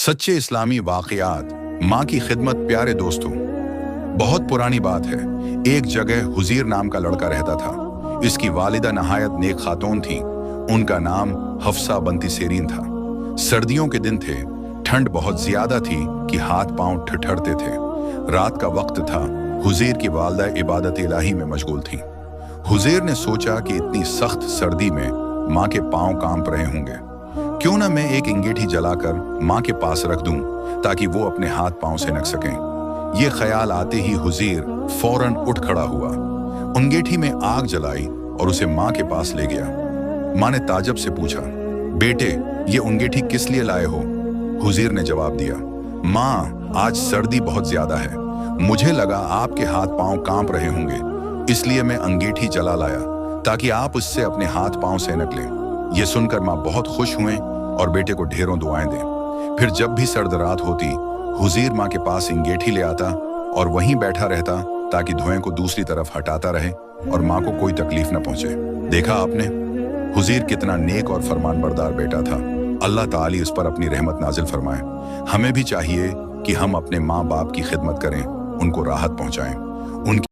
सच्चे इस्लामी वाक़यात। माँ की खिदमत। प्यारे दोस्तों, बहुत पुरानी बात है। एक जगह हुज़ीर नाम का लड़का रहता था। इसकी वालिदा नहायत नेक खातून थी। उनका नाम हफ्सा बनती सेरीन था। सर्दियों के दिन थे, ठंड बहुत ज्यादा थी कि हाथ पांव ठिठुरते थे। रात का वक्त था। हुज़ीर की वालिदा इबादत इलाही में मशगूल थी। हुज़ीर ने सोचा कि इतनी सख्त सर्दी में माँ के पांव कांप रहे होंगे, क्यों ना मैं एक अंगीठी जलाकर माँ के पास रख दूं ताकि वो अपने हाथ पांव से नक सकें। ये ख्याल आते ही हुज़ीर फौरन उठ खड़ा हुआ, अंगीठी में आग जलाई और उसे माँ के पास ले गया। माँ ने ताज्जुब से पूछा, बेटे, ये अंगीठी किस लिए लाए हो? हुज़ीर ने जवाब दिया, माँ, आज सर्दी बहुत ज्यादा है। मुझे लगा आपके हाथ पांव कांप रहे होंगे, इसलिए मैं अंगीठी जला लाया ताकि आप उससे अपने हाथ पांव से नक लें। ये सुनकर माँ बहुत खुश हुए और बेटे को ढेरों दुआएं दें। फिर जब भी सर्द रात होती, हुज़ीर माँ के पास अंगीठी ले आता और वहीं बैठा रहता ताकि धुएं को दूसरी तरफ हटाता रहे और माँ को कोई तकलीफ न पहुंचे। देखा आपने, हुज़ीर कितना नेक और फरमानबरदार बेटा था। अल्लाह ताली उस पर अपनी रहमत नाजिल फरमाए। हमें भी चाहिए कि हम अपने माँ बाप की खिदमत करें, उनको राहत पहुंचाएं, उनकी